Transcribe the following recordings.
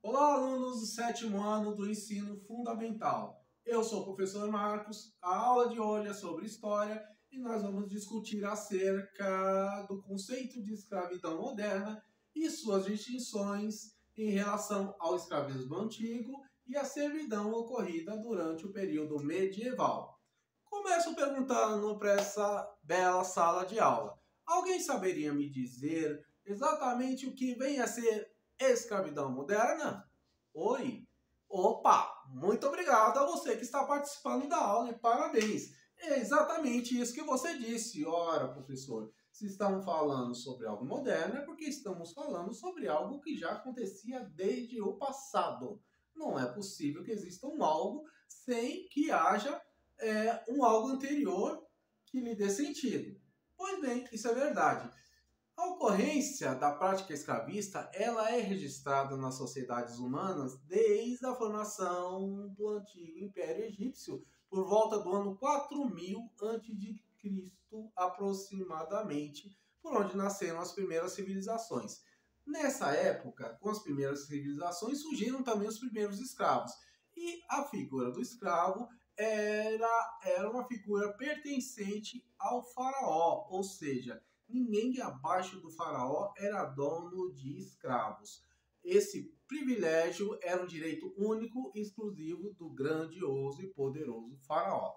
Olá, alunos do sétimo ano do ensino fundamental. Eu sou o professor Marcos. A aula de hoje é sobre história e nós vamos discutir acerca do conceito de escravidão moderna e suas distinções em relação ao escravismo antigo e à servidão ocorrida durante o período medieval. Começo perguntando para essa bela sala de aula. Alguém saberia me dizer exatamente o que vem a ser escravidão moderna? Oi? Opa! Muito obrigado a você que está participando da aula e parabéns! É exatamente isso que você disse. Ora, professor, se estamos falando sobre algo moderno é porque estamos falando sobre algo que já acontecia desde o passado. Não é possível que exista um algo sem que haja um algo anterior que lhe dê sentido. Pois bem, isso é verdade. A ocorrência da prática escravista ela é registrada nas sociedades humanas desde a formação do antigo Império Egípcio, por volta do ano 4000 a.C., aproximadamente, por onde nasceram as primeiras civilizações. Nessa época, com as primeiras civilizações, surgiram também os primeiros escravos. E a figura do escravo era uma figura pertencente ao faraó, ou seja, ninguém abaixo do faraó era dono de escravos. Esse privilégio era um direito único e exclusivo do grandioso e poderoso faraó.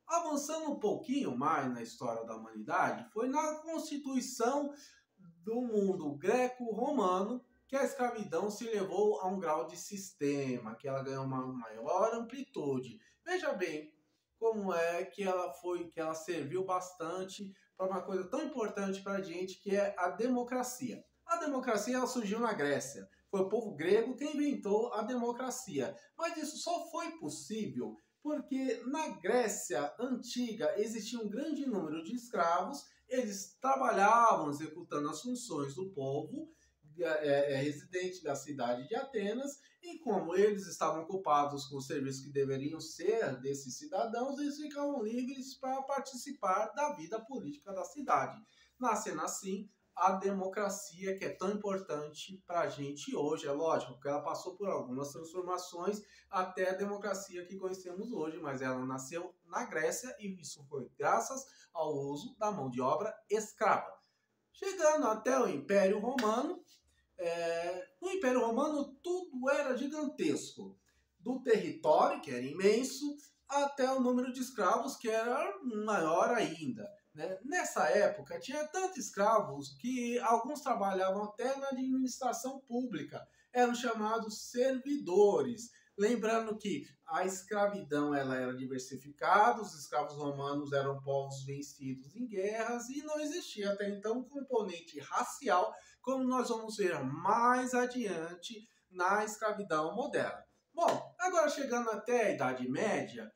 Avançando um pouquinho mais na história da humanidade, foi na constituição do mundo greco-romano que a escravidão se levou a um grau de sistema, que ela ganhou uma maior amplitude. Veja bem como é que ela serviu bastante para uma coisa tão importante para a gente, que é a democracia. A democracia ela surgiu na Grécia. Foi o povo grego que inventou a democracia. Mas isso só foi possível porque na Grécia antiga existia um grande número de escravos. Eles trabalhavam executando as funções do povo residente da cidade de Atenas, e como eles estavam ocupados com os serviços que deveriam ser desses cidadãos, eles ficavam livres para participar da vida política da cidade. Nascendo assim a democracia, que é tão importante para a gente hoje. É lógico que ela passou por algumas transformações até a democracia que conhecemos hoje, mas ela nasceu na Grécia e isso foi graças ao uso da mão de obra escrava. Chegando até o Império Romano, no Império Romano tudo era gigantesco, do território, que era imenso, até o número de escravos, que era maior ainda. Nessa época tinha tantos escravos que alguns trabalhavam até na administração pública, eram chamados servidores. Lembrando que a escravidão ela era diversificada, os escravos romanos eram povos vencidos em guerras e não existia até então um componente racial, como nós vamos ver mais adiante na escravidão moderna. Bom, agora chegando até a Idade Média,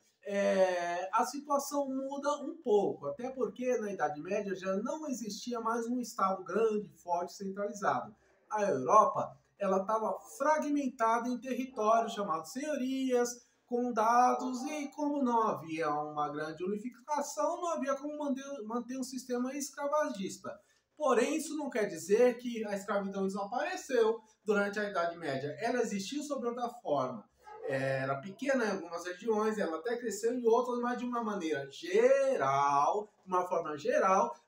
a situação muda um pouco, até porque na Idade Média já não existia mais um Estado grande, forte, centralizado. A Europa ela estava fragmentada em territórios chamados senhorias, condados, e como não havia uma grande unificação, não havia como manter um sistema escravagista. Porém, isso não quer dizer que a escravidão desapareceu durante a Idade Média. Ela existiu sob outra forma. Era pequena em algumas regiões, ela até cresceu em outras, mas de uma maneira geral,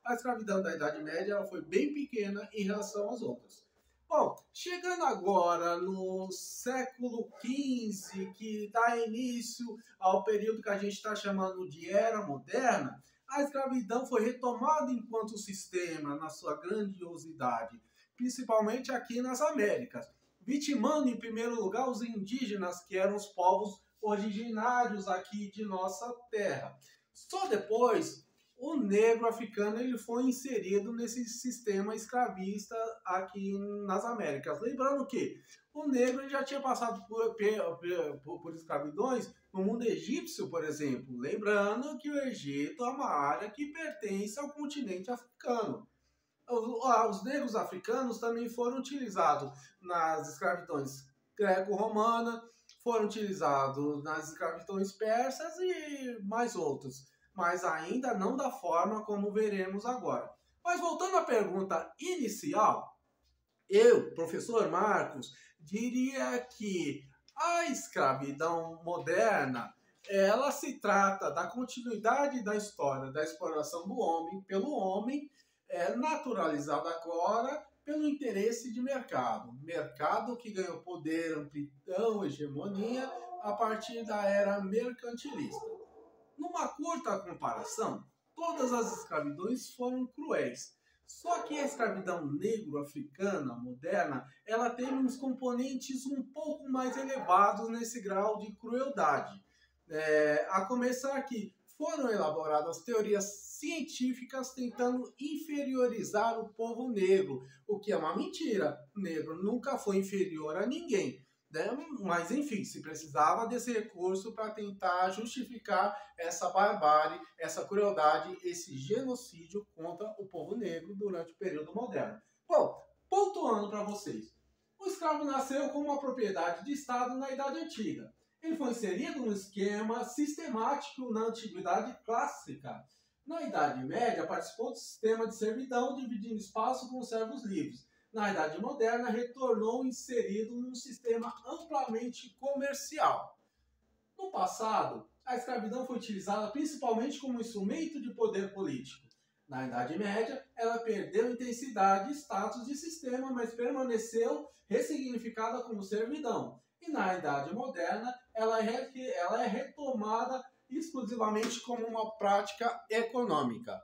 a escravidão da Idade Média ela foi bem pequena em relação às outras. Bom, chegando agora no século XV, que dá início ao período que a gente está chamando de Era Moderna, a escravidão foi retomada enquanto sistema na sua grandiosidade, principalmente aqui nas Américas, vitimando em primeiro lugar os indígenas, que eram os povos originários aqui de nossa terra. Só depois o negro africano ele foi inserido nesse sistema escravista aqui nas Américas. Lembrando que o negro já tinha passado por escravidões no mundo egípcio, por exemplo. Lembrando que o Egito é uma área que pertence ao continente africano. Os negros africanos também foram utilizados nas escravidões greco-romana, foram utilizados nas escravidões persas e mais outros, mas ainda não da forma como veremos agora. Mas voltando à pergunta inicial, eu, professor Marcos, diria que a escravidão moderna, ela se trata da continuidade da história da exploração do homem pelo homem, naturalizada agora pelo interesse de mercado. Mercado que ganhou poder, amplidão, hegemonia a partir da era mercantilista. Numa curta comparação, todas as escravidões foram cruéis. Só que a escravidão negro-africana moderna, ela tem uns componentes um pouco mais elevados nesse grau de crueldade. A começar que foram elaboradas teorias científicas tentando inferiorizar o povo negro, o que é uma mentira. O negro nunca foi inferior a ninguém. Mas, enfim, se precisava desse recurso para tentar justificar essa barbárie, essa crueldade, esse genocídio contra o povo negro durante o período moderno. Bom, pontuando para vocês, o escravo nasceu como uma propriedade de Estado na Idade Antiga. Ele foi inserido num esquema sistemático na Antiguidade Clássica. Na Idade Média, participou do sistema de servidão, dividindo espaço com os servos livres. Na Idade Moderna, retornou inserido num sistema amplamente comercial. No passado, a escravidão foi utilizada principalmente como instrumento de poder político. Na Idade Média, ela perdeu intensidade e status de sistema, mas permaneceu ressignificada como servidão. E na Idade Moderna, ela é retomada exclusivamente como uma prática econômica.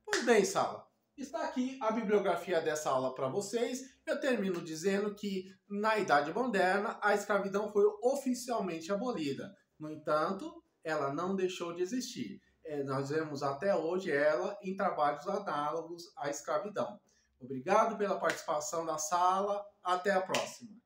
Pois bem, sala. Está aqui a bibliografia dessa aula para vocês. Eu termino dizendo que, na Idade Moderna, a escravidão foi oficialmente abolida. No entanto, ela não deixou de existir. Nós vemos até hoje ela em trabalhos análogos à escravidão. Obrigado pela participação na sala. Até a próxima.